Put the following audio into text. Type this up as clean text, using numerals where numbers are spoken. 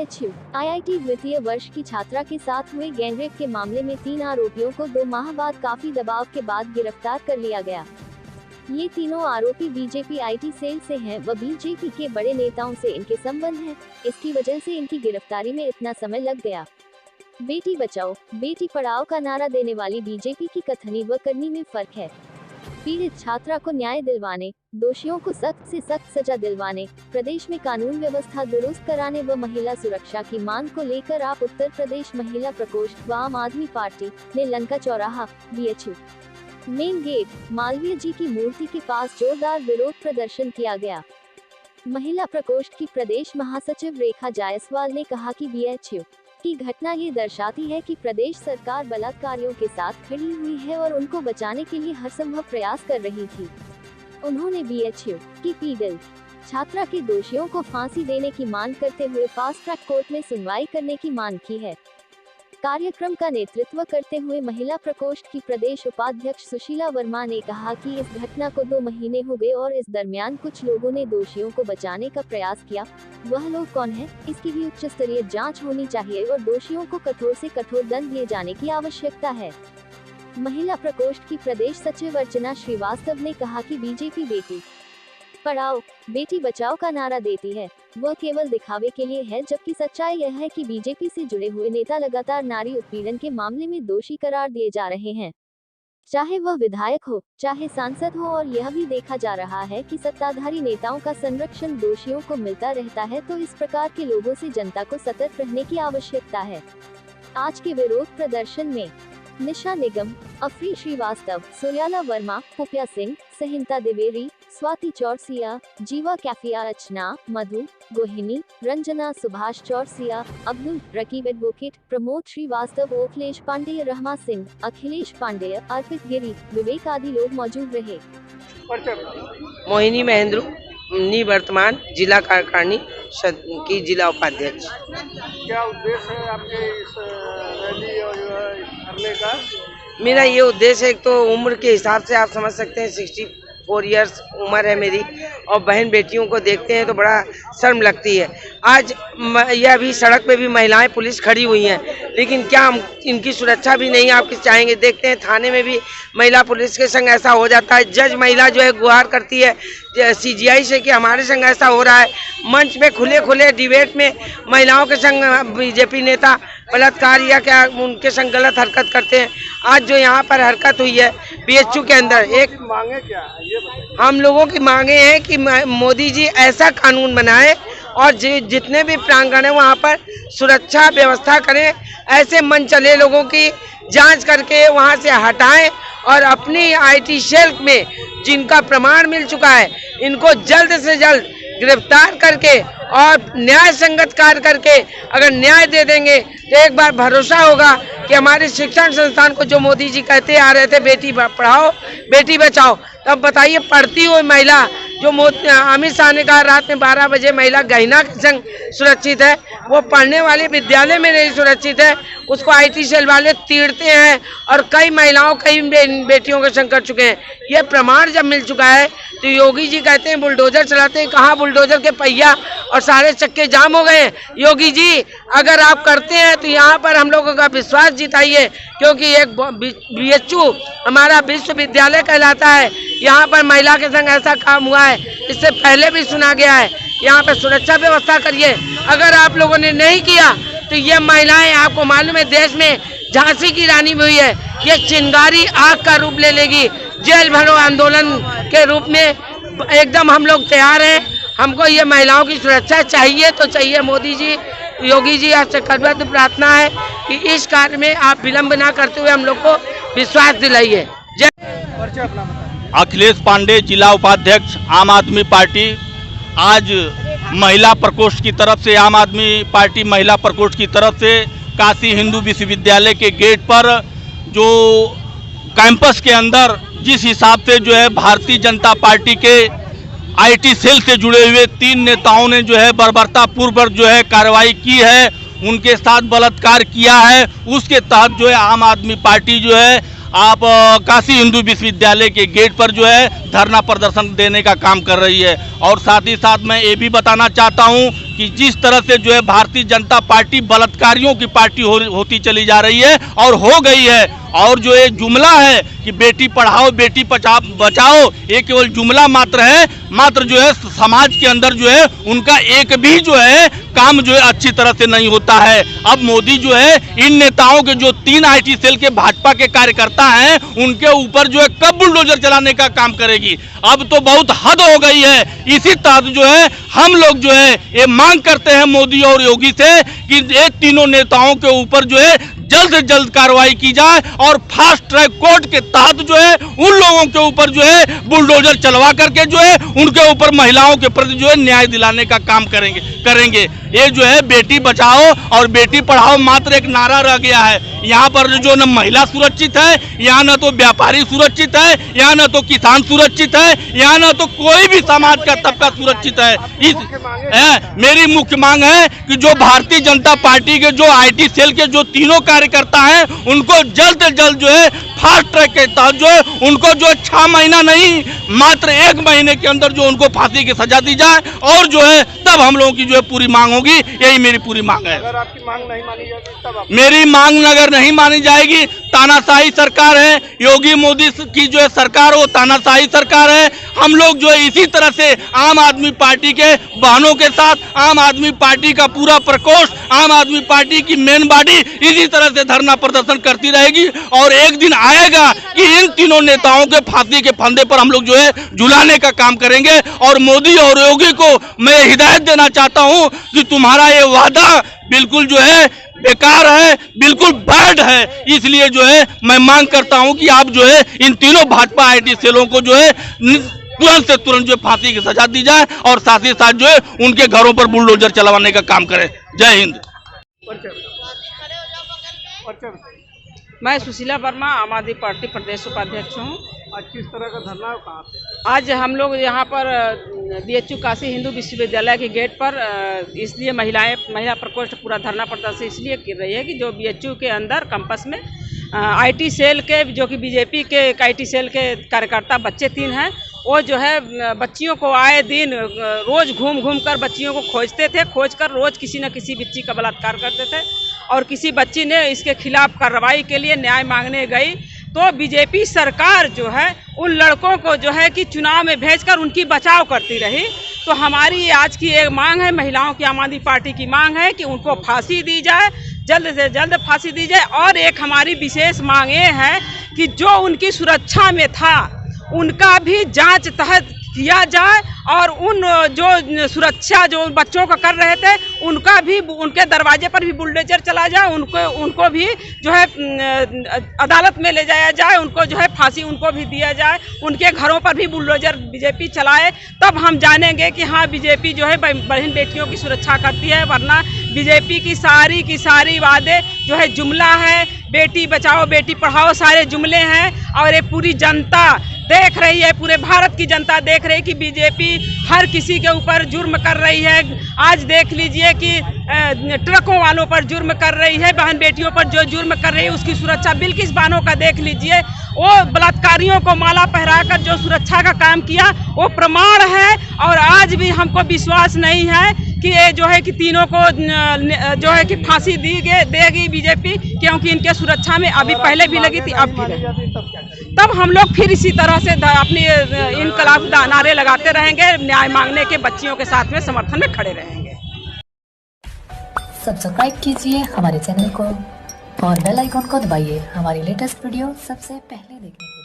BHU IIT द्वितीय वर्ष की छात्रा के साथ हुए गैंगरेप के मामले में 3 आरोपियों को 2 माह बाद काफी दबाव के बाद गिरफ्तार कर लिया गया। ये तीनों आरोपी बीजेपी आईटी सेल से हैं व बीजेपी के बड़े नेताओं से इनके संबंध हैं। इसकी वजह से इनकी गिरफ्तारी में इतना समय लग गया। बेटी बचाओ बेटी पढ़ाओ का नारा देने वाली बीजेपी की कथनी व करनी में फर्क है। पीड़ित छात्रा को न्याय दिलवाने, दोषियों को सख्त से सख्त सजा दिलवाने, प्रदेश में कानून व्यवस्था दुरुस्त कराने व महिला सुरक्षा की मांग को लेकर आप उत्तर प्रदेश महिला प्रकोष्ठ व आम आदमी पार्टी ने लंका चौराहा, बीएचयू मेन गेट, मालवीय जी की मूर्ति के पास जोरदार विरोध प्रदर्शन किया गया। महिला प्रकोष्ठ की प्रदेश महासचिव रेखा जायसवाल ने कहा कि बीएचयू की घटना ये दर्शाती है कि प्रदेश सरकार बलात्कारियों के साथ खड़ी हुई है और उनको बचाने के लिए हर संभव प्रयास कर रही थी। उन्होंने बीएचयू की पीड़ित छात्रा के दोषियों को फांसी देने की मांग करते हुए फास्ट ट्रैक कोर्ट में सुनवाई करने की मांग की है। कार्यक्रम का नेतृत्व करते हुए महिला प्रकोष्ठ की प्रदेश उपाध्यक्ष सुशीला वर्मा ने कहा कि इस घटना को 2 महीने हो गए और इस दरमियान कुछ लोगों ने दोषियों को बचाने का प्रयास किया। वह लोग कौन है, इसकी भी उच्च स्तरीय जांच होनी चाहिए और दोषियों को कठोर से कठोर दंड दिए जाने की आवश्यकता है। महिला प्रकोष्ठ की प्रदेश सचिव अर्चना श्रीवास्तव ने कहा कि बीजेपी बेटी पढ़ाओ बेटी बचाओ का नारा देती है, वह केवल दिखावे के लिए है, जबकि सच्चाई यह है कि बीजेपी से जुड़े हुए नेता लगातार नारी उत्पीड़न के मामले में दोषी करार दिए जा रहे हैं, चाहे वह विधायक हो चाहे सांसद हो। और यह भी देखा जा रहा है कि सत्ताधारी नेताओं का संरक्षण दोषियों को मिलता रहता है, तो इस प्रकार के लोगों से जनता को सतर्क रहने की आवश्यकता है। आज के विरोध प्रदर्शन में निशा निगम, अफरी श्रीवास्तव, सुर्याला वर्मा, पुप्या सिंह, सहिंता द्विवेदी, स्वाति चौरसिया, जीवा कैफिया, अर्चना, मधु, गोहिनी, रंजना, सुभाष चौरसिया, अब्दुल रकीब एडवोकेट, प्रमोद श्रीवास्तव, ओखलेश पांडेय, रहमा सिंह, अखिलेश पांडेय, अर्पित गिरी, विवेक आदि लोग मौजूद रहे। मोहिनी महेंद्र निवर्तमान जिला कार्यकारिणी की जिला उपाध्यक्ष। क्या उद्देश्य है आपके इस रैली और धरने का? मेरा ये उद्देश्य है, एक तो उम्र के हिसाब से आप समझ सकते हैं 64 इयर्स उम्र है मेरी, और बहन बेटियों को देखते हैं तो बड़ा शर्म लगती है। आज यह भी सड़क पे भी महिलाएं पुलिस खड़ी हुई हैं, लेकिन क्या हम इनकी सुरक्षा भी नहीं आप चाहेंगे? देखते हैं थाने में भी महिला पुलिस के संग ऐसा हो जाता है। जज महिला जो है गुहार करती है सीजीआई से कि हमारे संग ऐसा हो रहा है। मंच में खुले खुले डिबेट में महिलाओं के संग बीजेपी नेता बलात्कार या क्या उनके संग गलत हरकत करते हैं। आज जो यहाँ पर हरकत हुई है बीएचयू के अंदर, एक मांगे क्या है ये बताइए। हम लोगों की मांगे हैं कि मोदी जी ऐसा कानून बनाए और जितने भी प्रांगण है वहाँ पर सुरक्षा व्यवस्था करें। ऐसे मन चले लोगों की जांच करके वहाँ से हटाएं और अपनी आईटी सेल में जिनका प्रमाण मिल चुका है इनको जल्द से जल्द गिरफ्तार करके और न्याय संगत कार्य करके अगर न्याय दे देंगे तो एक बार भरोसा होगा कि हमारे शिक्षण संस्थान को जो मोदी जी कहते आ रहे थे बेटी पढ़ाओ बेटी बचाओ, तब बताइए पढ़ती हुई महिला जो अमित शाह ने कहा रात में 12 बजे महिला गहना के संग सुरक्षित है, वो पढ़ने वाले विद्यालय में नहीं सुरक्षित है, उसको आईटी सेल वाले तीड़ते हैं और कई महिलाओं कई बेटियों के संग कर चुके हैं। ये प्रमाण जब मिल चुका है तो योगी जी कहते हैं बुलडोजर चलाते हैं, कहाँ बुलडोजर के पहिया और सारे चक्के जाम हो गए हैं। योगी जी अगर आप करते हैं तो यहाँ पर हम लोगों का विश्वास जिताइए, क्योंकि एक बीएचयू हमारा विश्वविद्यालय कहलाता है। यहाँ पर महिला के संग ऐसा काम हुआ है, इससे पहले भी सुना गया है। यहाँ पर सुरक्षा व्यवस्था करिए। अगर आप लोगों ने नहीं किया तो ये महिलाएं, आपको मालूम है देश में झांसी की रानी हुई है, ये चिंगारी आग का रूप ले लेगी। जेल भरो आंदोलन के रूप में एकदम हम लोग तैयार हैं। हमको ये महिलाओं की सुरक्षा चाहिए तो चाहिए। मोदी जी, योगी जी, आपसे करबद्ध प्रार्थना है कि इस कार्य में आप विलंब ना करते हुए हम लोग को विश्वास दिलाइए। अखिलेश पांडे, जिला उपाध्यक्ष, आम आदमी पार्टी। आज महिला प्रकोष्ठ की तरफ से, आम आदमी पार्टी महिला प्रकोष्ठ की तरफ से काशी हिंदू विश्वविद्यालय के गेट पर जो कैंपस के अंदर जिस हिसाब से जो है भारतीय जनता पार्टी के आईटी सेल से जुड़े हुए 3 नेताओं ने जो है बर्बरतापूर्वक जो है कार्रवाई की है, उनके साथ बलात्कार किया है, उसके तहत जो है आम आदमी पार्टी जो है आप काशी हिंदू विश्वविद्यालय के गेट पर जो है धरना प्रदर्शन देने का काम कर रही है। और साथ ही साथ मैं ये भी बताना चाहता हूं कि जिस तरह से जो है भारतीय जनता पार्टी बलात्कारियों की पार्टी होती चली जा रही है और हो गई है, और जो ये जुमला है कि बेटी पढ़ाओ बेटी बचाओ, ये केवल जुमला मात्र है, मात्र जो है समाज के अंदर जो है उनका एक भी जो है काम जो है अच्छी तरह से नहीं होता है। अब मोदी जो है इन नेताओं के जो 3 IT सेल के भाजपा के कार्यकर्ता हैं उनके ऊपर जो है कब बुलडोजर चलाने का काम करेगी। अब तो बहुत हद हो गई है। इसी तहत जो है हम लोग जो है ये मांग करते हैं मोदी और योगी से कि ये तीनों नेताओं के ऊपर जो है जल्द से जल्द कार्रवाई की जाए और फास्ट ट्रैक कोर्ट के तहत जो है उन लोगों के ऊपर जो है बुलडोजर चलवा करके जो है उनके ऊपर महिलाओं के प्रति जो है न्याय दिलाने का काम करेंगे। ये जो है बेटी बचाओ और बेटी पढ़ाओ मात्र एक नारा रह गया है। यहाँ पर जो न महिला सुरक्षित है, यहाँ न तो व्यापारी सुरक्षित है, यहाँ न तो किसान सुरक्षित है, यहाँ न तो कोई भी समाज का तबका सुरक्षित है। मेरी मुख्य मांग है कि जो भारतीय जनता पार्टी के जो IT सेल के जो तीनों कार्यकर्ता हैं उनको जल्द से जल्द जो है फास्ट ट्रैक के तहत जो है उनको जो 6 महीना नहीं मात्र 1 महीने के अंदर जो उनको फांसी की सजा दी जाए, और जो है तब हम लोगों की जो है पूरी मांग होगी। यही मेरी पूरी मांग है। अगर आपकी मांग नहीं मानी जाएगी तब आप... मेरी मांग अगर नहीं मानी जाएगी, तानाशाही सरकार है, योगी मोदी की जो है सरकार वो तानाशाही सरकार है। हम लोग जो है इसी तरह से आम आदमी पार्टी के बहनों के साथ, आम आदमी पार्टी का पूरा प्रकोष्ठ, आम आदमी पार्टी की मेन बॉडी इसी तरह से धरना प्रदर्शन करती रहेगी। और एक दिन आएगा कि इन तीनों नेताओं के फांसी के फंदे पर हम लोग जो है झुलाने का काम करेंगे। और मोदी और योगी को मैं हिदायत देना चाहता हूं कि तुम्हारा ये वादा बिल्कुल जो है बेकार है, बिल्कुल बैड है। इसलिए जो है मैं मांग करता हूं कि आप जो है इन तीनों भाजपा IT सेलों को जो है तुरंत से तुरंत जो फांसी की सजा दी जाए और साथ ही साथ जो है उनके घरों पर बुलडोजर चलवाने का काम करें। जय हिंद। मैं सुशीला वर्मा, आम आदमी पार्टी प्रदेश उपाध्यक्ष हूँ। आज किस तरह का धरना है, कहाँ पे? आज हम लोग यहाँ पर BHU काशी हिंदू विश्वविद्यालय के गेट पर इसलिए महिला प्रकोष्ठ पूरा धरना प्रदर्शन इसलिए कर रही है कि जो BHU के अंदर कैंपस में IT सेल के जो कि BJP के IT सेल के कार्यकर्ता बच्चे 3 हैं, वो जो है बच्चियों को आए दिन रोज़ घूम कर बच्चियों को खोजते थे, खोज कर रोज़ किसी न किसी बच्ची का बलात्कार करते थे। और किसी बच्ची ने इसके खिलाफ कार्रवाई के लिए न्याय मांगने गई तो BJP सरकार जो है उन लड़कों को जो है कि चुनाव में भेजकर उनकी बचाव करती रही। तो हमारी आज की एक मांग है, महिलाओं की आम आदमी पार्टी की मांग है कि उनको फांसी दी जाए, जल्द से जल्द फांसी दी जाए। और एक हमारी विशेष मांग ये है कि जो उनकी सुरक्षा में था उनका भी जांच तहत किया जाए और उन जो सुरक्षा जो बच्चों का कर रहे थे उनका भी उनके दरवाजे पर भी बुलडोजर चला जाए, उनको भी जो है अदालत में ले जाया जाए, उनको जो है फांसी उनको भी दिया जाए, उनके घरों पर भी बुलडोजर BJP चलाए। तब हम जानेंगे कि हाँ BJP जो है बहन बेटियों की सुरक्षा करती है। वरना BJP की सारी वादे जो है जुमला है, बेटी बचाओ बेटी पढ़ाओ सारे जुमले हैं। और ये पूरी जनता देख रही है, पूरे भारत की जनता देख रही है कि BJP हर किसी के ऊपर जुर्म कर रही है। आज देख लीजिए कि ट्रकों वालों पर जुर्म कर रही है, बहन बेटियों पर जो जुर्म कर रही है उसकी सुरक्षा बिल्किस बानो का देख लीजिए। वो बलात्कारियों को माला पहराकर जो सुरक्षा का काम किया वो प्रमाण है। और आज भी हमको विश्वास नहीं है कि ये जो है कि तीनों को जो है कि फांसी देगी BJP, क्योंकि इनके सुरक्षा में अभी पहले भी लगी थी, अब भी लगी। तब हम लोग फिर इसी तरह से अपनी इनकलाब नारे लगाते रहेंगे, न्याय मांगने के बच्चियों के साथ में समर्थन में खड़े रहेंगे। सब्सक्राइब कीजिए हमारे चैनल को और बेल आइकॉन को दबाइए हमारी लेटेस्ट वीडियो सबसे पहले देखने के लिए।